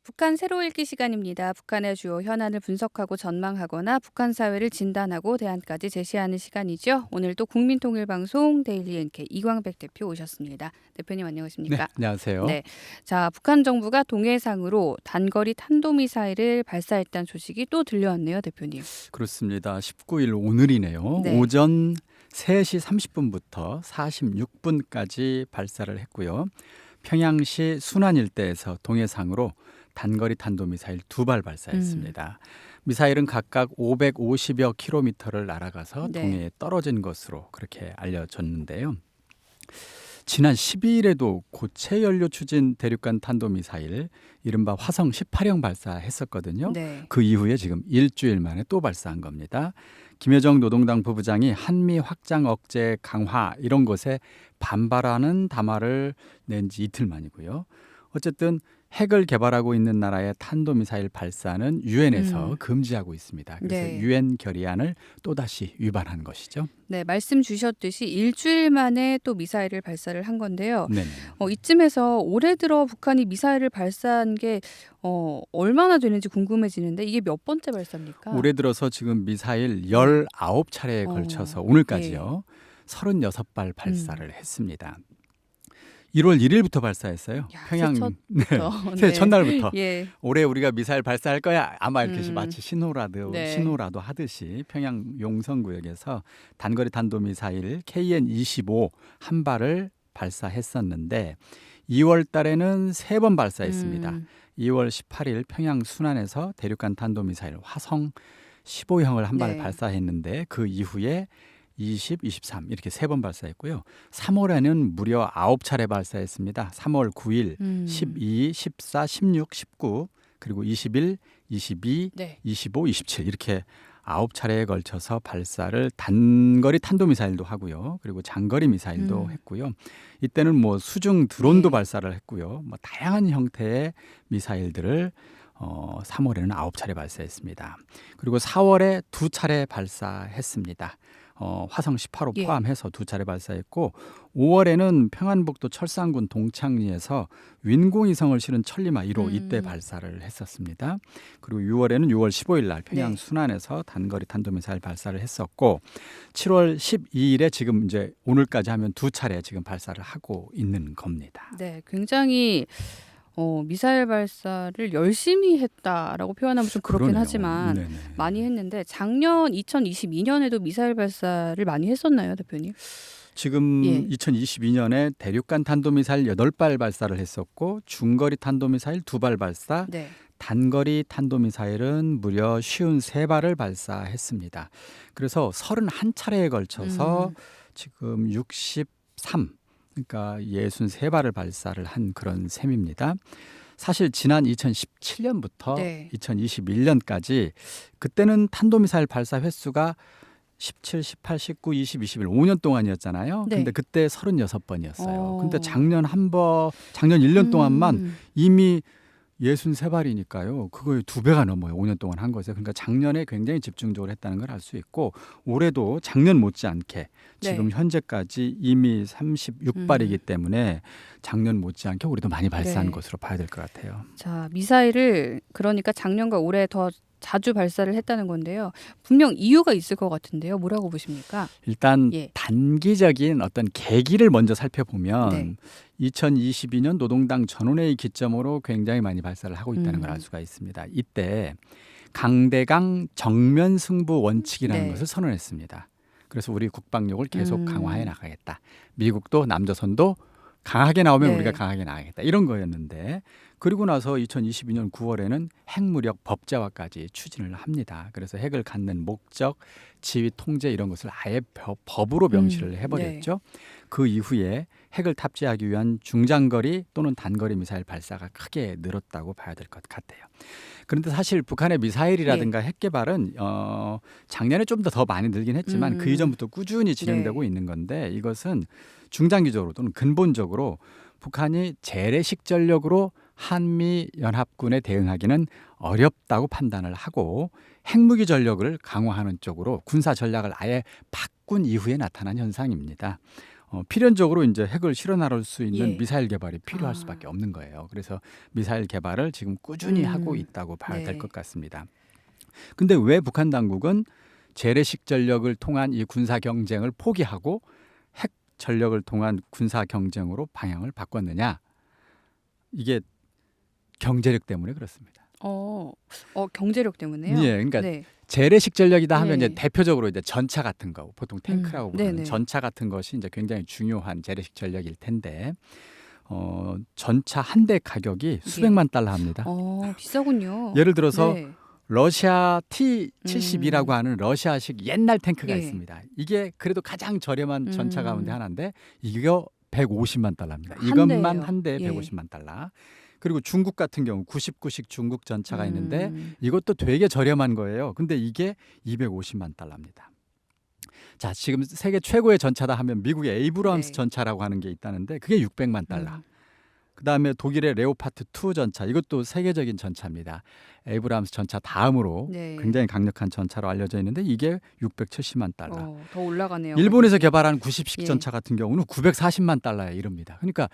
북한 새로 읽기 시간입니다. 북한의 주요 현안을 분석하고 전망하거나 북한 사회를 진단하고 대안까지 제시하는 시간이죠. 오늘도 국민통일방송 데일리 NK 이광백 대표 오셨습니다. 대표님 네, 안녕하십니까? 안녕하세요. 네. 자, 북한 정부가 동해상으로 단거리 탄도미사일을 발사했다는 소식이 또 들려왔네요, 대표님. 그렇습니다. 19일 오늘이네요. 네. 오전 3시 30분부터 46분까지 발사를 했고요. 평양시 순안 일대에서 동해상으로 단거리 탄도미사일 2발 발사했습니다. 미사일은 각각 550여 킬로미터를 날아가서 네. 동해에 떨어진 것으로 그렇게 알려졌는데요. 지난 12일에도 고체 연료 추진 대륙간 탄도미사일 이른바 화성 18형 발사했었거든요. 네. 그 이후에 지금 일주일 만에 또 발사한 겁니다. 김여정 노동당 부부장이 한미 확장 억제 강화 이런 것에 반발하는 담화를 낸 지 이틀 만이고요. 어쨌든 핵을 개발하고 있는 나라의 탄도미사일 발사는 유엔에서 금지하고 있습니다. 그래서 네. 유엔 결의안을 또다시 위반한 것이죠. 네, 말씀 주셨듯이 일주일 만에 또 미사일을 발사를 한 건데요. 네네. 이쯤에서 올해 들어 북한이 미사일을 발사한 게 얼마나 되는지 궁금해지는데 이게 몇 번째 발사입니까? 올해 들어서 지금 미사일 19차례에 어, 걸쳐서 오늘까지요. 36발 발사를 음. 했습니다. 1월 1일부터 발사했어요. 야, 평양 네. 새해 네. 첫날부터 예. 올해 우리가 미사일 발사할 거야. 아마 이렇게 음. 마치 신호라도 하듯이 평양 용성구역에서 단거리 탄도미사일 KN-25 한 발을 발사했었는데 2월 달에는 3번 발사했습니다. 2월 18일 평양 순안에서 대륙간 탄도미사일 화성 15형을 한 발 네. 발사했는데 그 이후에 20, 23 이렇게 3번 발사했고요. 3월에는 무려 9차례 발사했습니다. 3월 9일, 12, 14, 16, 19 그리고 21, 22, 네. 25, 27 이렇게 9차례에 걸쳐서 발사를 단거리 탄도미사일도 하고요. 그리고 장거리 미사일도 했고요. 이때는 뭐 수중 드론도 네. 발사를 했고요. 뭐 다양한 형태의 미사일들을 3월에는 9차례 발사했습니다. 그리고 4월에 2차례 발사했습니다. 화성 18호 예. 포함해서 2차례 발사했고 5월에는 평안북도 철산군 동창리에서 윈공위성을 실은 천리마 1호 이때 발사를 했었습니다. 그리고 6월에는 6월 15일 날 평양 네. 순안에서 단거리 탄도미사일 발사를 했었고 7월 12일에 지금 이제 오늘까지 하면 2차례 지금 발사를 하고 있는 겁니다. 네, 굉장히 미사일 발사를 열심히 했다라고 표현하면 좀 그렇긴 그러네요. 하지만 네네. 많이 했는데 작년 2022년에도 미사일 발사를 많이 했었나요, 대표님? 지금 예. 2022년에 대륙간 탄도미사일 8발 발사를 했었고 중거리 탄도미사일 2발 발사, 네. 단거리 탄도미사일은 무려 53발을 발사했습니다. 그래서 31차례에 걸쳐서 지금 63 그러니까 63발을 발사를 한 그런 셈입니다. 사실 지난 2017년부터 네. 2021년까지 그때는 탄도미사일 발사 횟수가 17, 18, 19, 20, 21 5년 동안이었잖아요. 네. 근데 그때 36번이었어요. 근데 어. 작년 1년 동안만 음. 이미 63발이니까요. 그거의 2배가 넘어요. 5년 동안 한 거죠. 그러니까 작년에 굉장히 집중적으로 했다는 걸 알 수 있고 올해도 작년 못지않게 지금 네. 현재까지 이미 36발이기 때문에 작년 못지않게 올해도 많이 발사한 네. 것으로 봐야 될 것 같아요. 자, 미사일을 그러니까 작년과 올해 더 자주 발사를 했다는 건데요. 분명 이유가 있을 것 같은데요. 뭐라고 보십니까? 일단 예. 단기적인 어떤 계기를 먼저 살펴보면 네. 2022년 노동당 전원회의 기점으로 굉장히 많이 발사를 하고 있다는 걸 알 수가 있습니다. 이때 강대강 정면 승부 원칙이라는 네. 것을 선언했습니다. 그래서 우리 국방력을 계속 음. 강화해 나가겠다. 미국도 남조선도 강하게 나오면 네. 우리가 강하게 나가겠다. 이런 거였는데 그리고 나서 2022년 9월에는 핵무력 법제화까지 추진을 합니다. 그래서 핵을 갖는 목적, 지위, 통제 이런 것을 아예 법으로 명시를 해버렸죠. 그 이후에 핵을 탑재하기 위한 중장거리 또는 단거리 미사일 발사가 크게 늘었다고 봐야 될 것 같아요. 그런데 사실 북한의 미사일이라든가 핵 개발은 작년에 좀 더 많이 늘긴 했지만 그 이전부터 꾸준히 진행되고 있는 건데 이것은 중장기적으로 또는 근본적으로 북한이 재래식 전력으로 한미 연합군에 대응하기는 어렵다고 판단을 하고 핵무기 전력을 강화하는 쪽으로 군사 전략을 아예 바꾼 이후에 나타난 현상입니다. 필연적으로 이제 핵을 실어 나를 수 있는 예. 미사일 개발이 필요할 아. 수밖에 없는 거예요. 그래서 미사일 개발을 지금 꾸준히 하고 있다고 봐야 될 네. 것 같습니다. 근데 왜 북한 당국은 재래식 전력을 통한 이 군사 경쟁을 포기하고 핵 전력을 통한 군사 경쟁으로 방향을 바꿨느냐? 이게 경제력 때문에 그렇습니다. 경제력 때문에요? 예, 그러니까 네. 재래식 전력이다 하면 예. 이제 대표적으로 이제 전차 같은 거, 보통 탱크라고 부르는 네네. 전차 같은 것이 이제 굉장히 중요한 재래식 전력일 텐데 전차 한 대 가격이 수백만 달러 합니다. 비싸군요. 예를 들어서 네. 러시아 T-72라고 하는 러시아식 옛날 탱크가 예. 있습니다. 이게 그래도 가장 저렴한 전차 가운데 음. 하나인데 이거 150만 달러입니다. 한 이것만 대예요. 한 대에 예. 150만 달러. 그리고 중국 같은 경우 99식 중국 전차가 있는데 음. 이것도 되게 저렴한 거예요. 근데 이게 250만 달러입니다. 자, 지금 세계 최고의 전차다 하면 미국의 에이브람스 네. 전차라고 하는 게 있다는데 그게 600만 달러. 음. 그다음에 독일의 레오파트 2 전차, 이것도 세계적인 전차입니다. 에이브람스 전차 다음으로 네. 굉장히 강력한 전차로 알려져 있는데 이게 670만 달러. 더 올라가네요. 일본에서 개발한 90식 예. 전차 같은 경우는 940만 달러에 이릅니다. 그러니까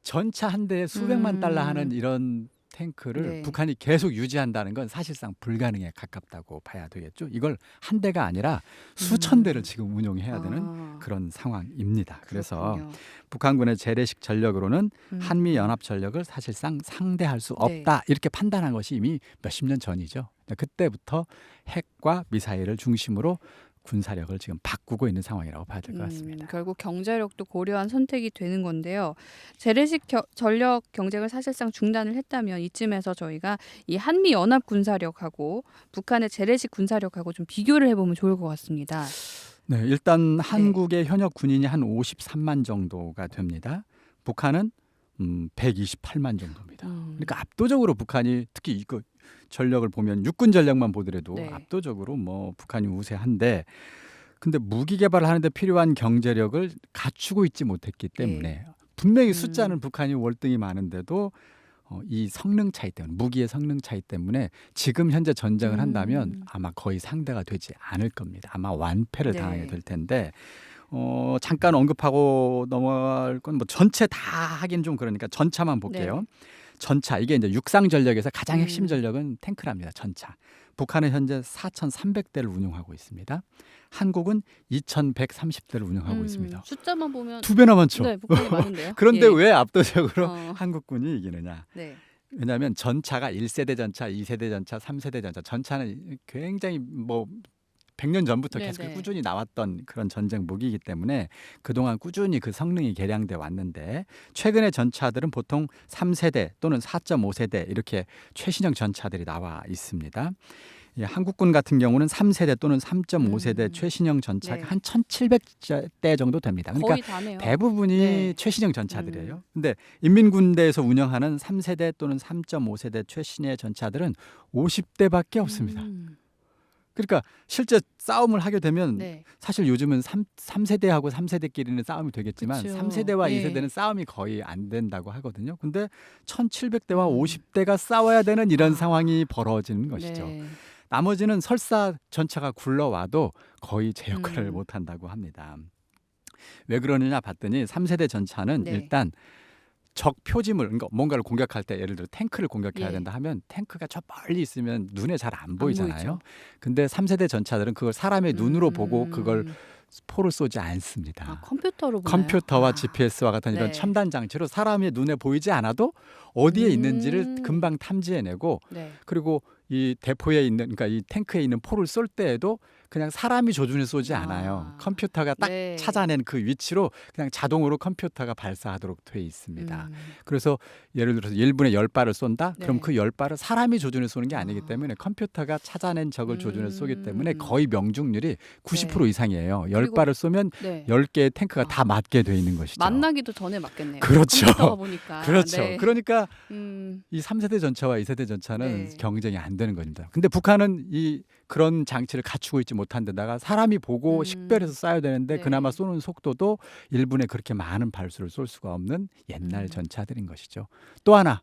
전차 한 대에 수백만 달러 하는 이런 탱크를 네. 북한이 계속 유지한다는 건 사실상 불가능에 가깝다고 봐야 되겠죠. 이걸 한 대가 아니라 수천 대를 지금 운용해야 되는 그런 상황입니다. 그래서 그렇군요. 북한군의 재래식 전력으로는 한미 연합 전력을 사실상 상대할 수 없다. 이렇게 판단한 것이 이미 몇십 년 전이죠. 그때부터 핵과 미사일을 중심으로 군사력을 지금 바꾸고 있는 상황이라고 봐야 될 것 같습니다. 결국 경제력도 고려한 선택이 되는 건데요. 재래식 전력 경쟁을 사실상 중단을 했다면 이쯤에서 저희가 이 한미 연합 군사력하고 북한의 재래식 군사력하고 좀 비교를 해보면 좋을 것 같습니다. 네, 일단 한국의 현역 군인이 한 53만 정도가 됩니다. 북한은 128만 정도입니다. 그러니까 압도적으로 북한이 특히 이거 전력을 보면 육군 전력만 보더라도 네. 압도적으로 뭐 북한이 우세한데, 근데 무기 개발을 하는데 필요한 경제력을 갖추고 있지 못했기 때문에 분명히 숫자는 북한이 월등히 많은데도 이 성능 차이 때문에, 무기의 성능 차이 때문에 지금 현재 전쟁을 한다면 아마 거의 상대가 되지 않을 겁니다. 아마 완패를 네. 당하게 될 텐데 잠깐 언급하고 넘어갈 건 뭐 전체 다 하긴 좀 그러니까 전차만 볼게요. 전차, 이게 이제 육상 전력에서 가장 핵심 전력은 탱크랍니다. 전차. 북한은 현재 4,300대를 운용하고 있습니다. 한국은 2,130대를 운용하고 있습니다. 숫자만 보면 두 배나 많죠. 네, 북한이 많은데요. 그런데 예. 왜 압도적으로 어. 한국군이 이기느냐? 네. 왜냐하면 전차가 1세대 전차, 2세대 전차, 3세대 전차. 전차는 굉장히 뭐 100년 전부터 계속 네네. 꾸준히 나왔던 그런 전쟁 무기이기 때문에 그동안 꾸준히 그 성능이 개량돼 왔는데, 최근의 전차들은 보통 3세대 또는 4.5세대 이렇게 최신형 전차들이 나와 있습니다. 한국군 같은 경우는 3세대 또는 3.5세대 최신형 전차가 한 1,700대 정도 됩니다. 그러니까 거의 다네요. 대부분이 최신형 전차들이에요. 근데 인민군대에서 운영하는 3세대 또는 3.5세대 최신의 전차들은 50대밖에 없습니다. 그러니까 실제 싸움을 하게 되면 사실 요즘은 3세대하고 3세대끼리는 싸움이 되겠지만 그쵸. 3세대와 예. 2세대는 싸움이 거의 안 된다고 하거든요. 근데 1,700대와 50대가 싸워야 되는 이런 상황이 벌어지는 것이죠. 네. 나머지는 설사 전차가 굴러와도 거의 제 역할을 못 한다고 합니다. 왜 그러느냐 봤더니 3세대 전차는 일단 적 표지물, 그러니까 뭔가를 공격할 때 예를 들어 탱크를 공격해야 된다 하면 탱크가 저 멀리 있으면 눈에 잘 안 보이잖아요. 근데 3세대 전차들은 그걸 사람의 눈으로 보고 그걸 포를 쏘지 않습니다. 컴퓨터로 보나요? 컴퓨터와 GPS와 같은 이런 첨단 장치로 사람의 눈에 보이지 않아도 어디에 있는지를 금방 탐지해내고 그리고 이 대포에 있는, 그러니까 이 탱크에 있는 포를 쏠 때에도 그냥 사람이 조준해 쏘지 않아요. 컴퓨터가 딱 찾아낸 그 위치로 그냥 자동으로 컴퓨터가 발사하도록 돼 있습니다. 그래서 예를 들어서 1분에 10발을 쏜다? 그럼 그 10발을 사람이 조준해 쏘는 게 아니기 때문에 컴퓨터가 찾아낸 적을 조준해 쏘기 때문에 거의 명중률이 90% 이상이에요. 10발을 쏘면 10개의 탱크가 다 맞게 돼 있는 것이죠. 만나기도 전에 맞겠네요. 그렇죠. 컴퓨터가 보니까. 그렇죠. 그러니까 이 3세대 전차와 2세대 전차는 경쟁이 안 되는 겁니다. 근데 북한은 그런 장치를 갖추고 있지 못한 데다가 사람이 보고 식별해서 쏴야 되는데 그나마 쏘는 속도도 1분에 그렇게 많은 발수를 쏠 수가 없는 옛날 전차들인 것이죠. 또 하나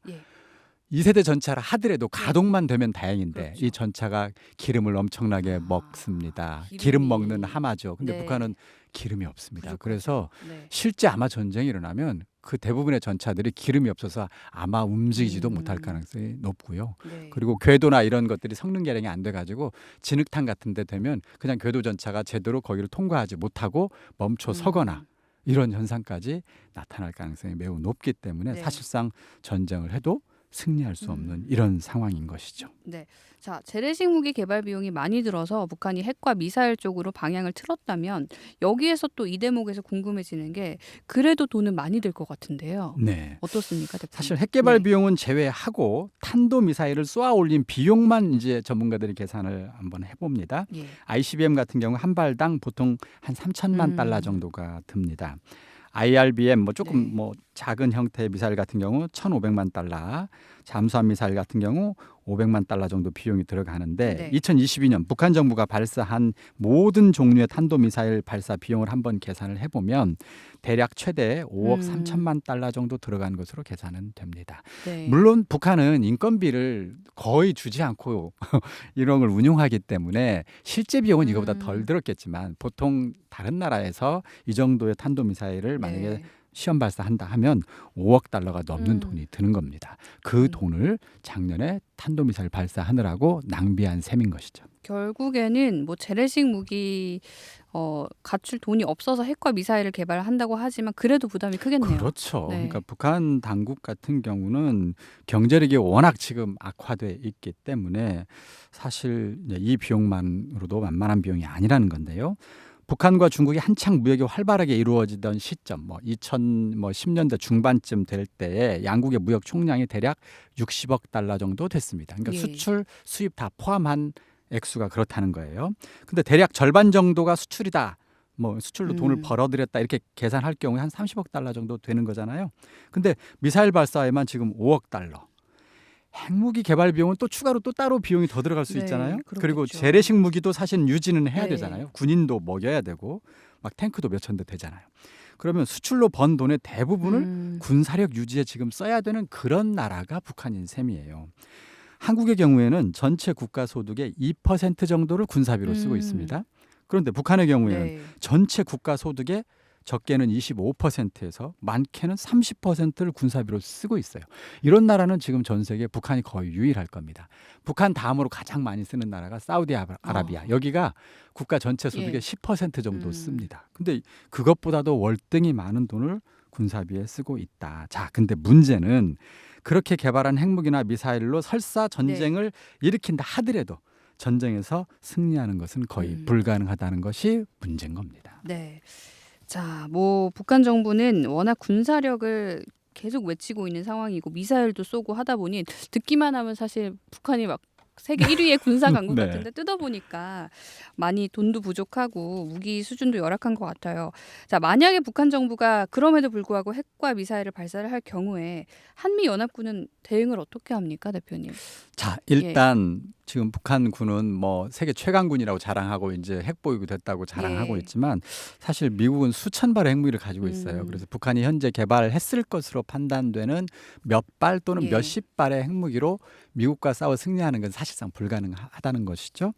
2세대 전차를 하더라도 가동만 되면 다행인데 이 전차가 기름을 엄청나게 먹습니다. 기름 먹는 하마죠. 근데 북한은 기름이 없습니다. 부족하죠. 그래서 네. 실제 아마 전쟁이 일어나면 그 대부분의 전차들이 기름이 없어서 아마 움직이지도 못할 가능성이 높고요. 네. 그리고 궤도나 이런 것들이 성능 개량이 안 돼가지고 진흙탕 같은 데 되면 그냥 궤도 전차가 제대로 거기를 통과하지 못하고 멈춰 서거나 이런 현상까지 나타날 가능성이 매우 높기 때문에 네. 사실상 전쟁을 해도 승리할 수 없는 이런 상황인 것이죠. 네. 자, 재래식 무기 개발 비용이 많이 들어서 북한이 핵과 미사일 쪽으로 방향을 틀었다면 여기에서 또 이 대목에서 궁금해지는 게 그래도 돈은 많이 들 것 같은데요. 네. 어떻습니까, 대표님? 사실 핵 개발 네. 비용은 제외하고 탄도 미사일을 쏘아 올린 비용만 이제 전문가들이 계산을 한번 해봅니다. 예. ICBM 같은 경우 한 발당 보통 한 3천만 달러 정도가 듭니다. IRBM 뭐 조금 네. 뭐 작은 형태의 미사일 같은 경우 1,500만 달러, 잠수함 미사일 같은 경우 500만 달러 정도 비용이 들어가는데 네. 2022년 북한 정부가 발사한 모든 종류의 탄도 미사일 발사 비용을 한번 계산을 해보면 대략 최대 5억 3천만 달러 정도 들어간 것으로 계산은 됩니다. 네. 물론 북한은 인건비를 거의 주지 않고 이런 걸 운용하기 때문에 실제 비용은 이거보다 덜 들었겠지만 보통 다른 나라에서 이 정도의 탄도미사일을 만약에 네. 시험 발사한다 하면 5억 달러가 넘는 돈이 드는 겁니다. 그 돈을 작년에 탄도미사일 발사하느라고 낭비한 셈인 것이죠. 결국에는 뭐 재래식 무기 갖출 돈이 없어서 핵과 미사일을 개발한다고 하지만 그래도 부담이 크겠네요. 그렇죠. 네. 그러니까 북한 당국 같은 경우는 경제력이 워낙 지금 악화돼 있기 때문에 사실 이제 이 비용만으로도 만만한 비용이 아니라는 건데요. 북한과 중국이 한창 무역이 활발하게 이루어지던 시점, 뭐 2010년대 중반쯤 될 때에 양국의 무역 총량이 대략 60억 달러 정도 됐습니다. 그러니까 예. 수출, 수입 다 포함한 액수가 그렇다는 거예요. 근데 대략 절반 정도가 수출이다. 뭐 수출로 돈을 벌어들였다 이렇게 계산할 경우에 한 30억 달러 정도 되는 거잖아요. 근데 미사일 발사에만 지금 5억 달러. 핵무기 개발 비용은 또 추가로 또 따로 비용이 더 들어갈 수 네, 있잖아요. 그렇겠죠. 그리고 재래식 무기도 사실 유지는 해야 네. 되잖아요. 군인도 먹여야 되고 막 탱크도 몇천 대 되잖아요. 그러면 수출로 번 돈의 대부분을 군사력 유지에 지금 써야 되는 그런 나라가 북한인 셈이에요. 한국의 경우에는 전체 국가 소득의 2% 정도를 군사비로 쓰고 있습니다. 그런데 북한의 경우에는 네. 전체 국가 소득의 적게는 25%에서 많게는 30%를 군사비로 쓰고 있어요. 이런 나라는 지금 전 세계 북한이 거의 유일할 겁니다. 북한 다음으로 가장 많이 쓰는 나라가 사우디아라비아. 여기가 국가 전체 소득의 예. 10% 정도 씁니다. 근데 그것보다도 월등히 많은 돈을 군사비에 쓰고 있다. 자, 근데 문제는 그렇게 개발한 핵무기나 미사일로 설사 전쟁을 일으킨다 하더라도 전쟁에서 승리하는 것은 거의 불가능하다는 것이 문제인 겁니다. 네. 자, 뭐 북한 정부는 워낙 군사력을 계속 외치고 있는 상황이고 미사일도 쏘고 하다 보니 듣기만 하면 사실 북한이 막 세계 1위의 군사 강국 네. 같은데 뜯어보니까 많이 돈도 부족하고 무기 수준도 열악한 것 같아요. 자, 만약에 북한 정부가 그럼에도 불구하고 핵과 미사일을 발사를 할 경우에 한미연합군은 대응을 어떻게 합니까, 대표님? 자, 일단 지금 북한군은 뭐 세계 최강군이라고 자랑하고 이제 핵보유고 됐다고 자랑하고 예. 있지만 사실 미국은 수천 발의 핵무기를 가지고 있어요. 그래서 북한이 현재 개발했을 것으로 판단되는 몇 발 또는 예. 몇십 발의 핵무기로 미국과 싸워 승리하는 건 사실상 불가능하다는 것이죠.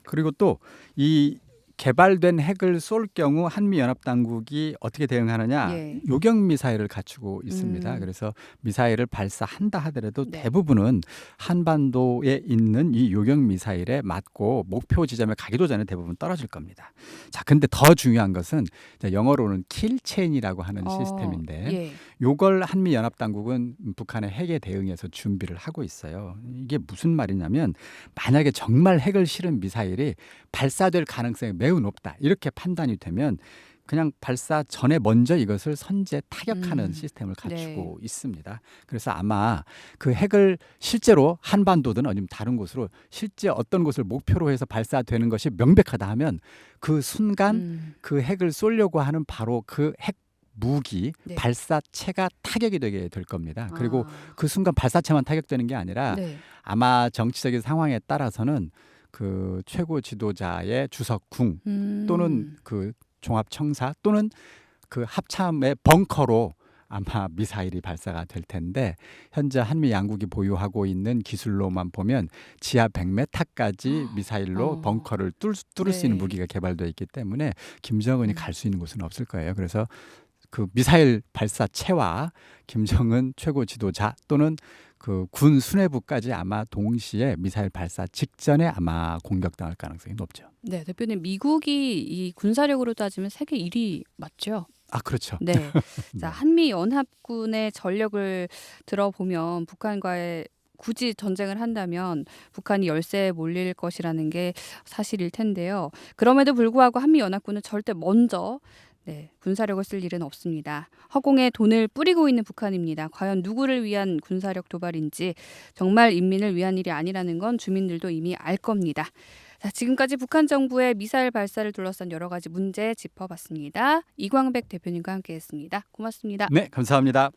그리고 또 이 개발된 핵을 쏠 경우 한미연합 당국이 어떻게 대응하느냐? 예. 요격 미사일을 갖추고 있습니다. 그래서 미사일을 발사한다 하더라도 네. 대부분은 한반도에 있는 이 요격 미사일에 맞고 목표 지점에 가기도 전에 대부분 떨어질 겁니다. 자, 근데 더 중요한 것은 이제 영어로는 킬체인이라고 하는 시스템인데 예. 요걸 한미연합 당국은 북한의 핵에 대응해서 준비를 하고 있어요. 이게 무슨 말이냐면 만약에 정말 핵을 실은 미사일이 발사될 가능성이 매우 높다. 이렇게 판단이 되면 그냥 발사 전에 먼저 이것을 선제 타격하는 시스템을 갖추고 있습니다. 그래서 아마 그 핵을 실제로 한반도든 아니면 다른 곳으로 실제 어떤 곳을 목표로 해서 발사되는 것이 명백하다 하면 그 순간 그 핵을 쏘려고 하는 바로 그 핵 무기 네. 발사체가 타격이 되게 될 겁니다. 그리고 아. 그 순간 발사체만 타격되는 게 아니라 네. 아마 정치적인 상황에 따라서는 그 최고 지도자의 주석궁 또는 그 종합청사 또는 그 합참의 벙커로 아마 미사일이 발사가 될 텐데 현재 한미 양국이 보유하고 있는 기술로만 보면 지하 100m까지 미사일로 벙커를 뚫을 수 있는 네. 무기가 개발되어 있기 때문에 김정은이 음. 갈 수 있는 곳은 없을 거예요. 그래서 그 미사일 발사체와 김정은 최고 지도자 또는 그 군 수뇌부까지 아마 동시에 미사일 발사 직전에 아마 공격당할 가능성이 높죠. 네, 대표님 미국이 이 군사력으로 따지면 세계 1위 맞죠? 아, 그렇죠. 네. 자, 네. 한미 연합군의 전력을 들어보면 북한과의 굳이 전쟁을 한다면 북한이 열세에 몰릴 것이라는 게 사실일 텐데요. 그럼에도 불구하고 한미 연합군은 절대 먼저 군사력을 쓸 일은 없습니다. 허공에 돈을 뿌리고 있는 북한입니다. 과연 누구를 위한 군사력 도발인지 정말 인민을 위한 일이 아니라는 건 주민들도 이미 알 겁니다. 자, 지금까지 북한 정부의 미사일 발사를 둘러싼 여러 가지 문제 짚어봤습니다. 이광백 대표님과 함께했습니다. 고맙습니다. 네, 감사합니다.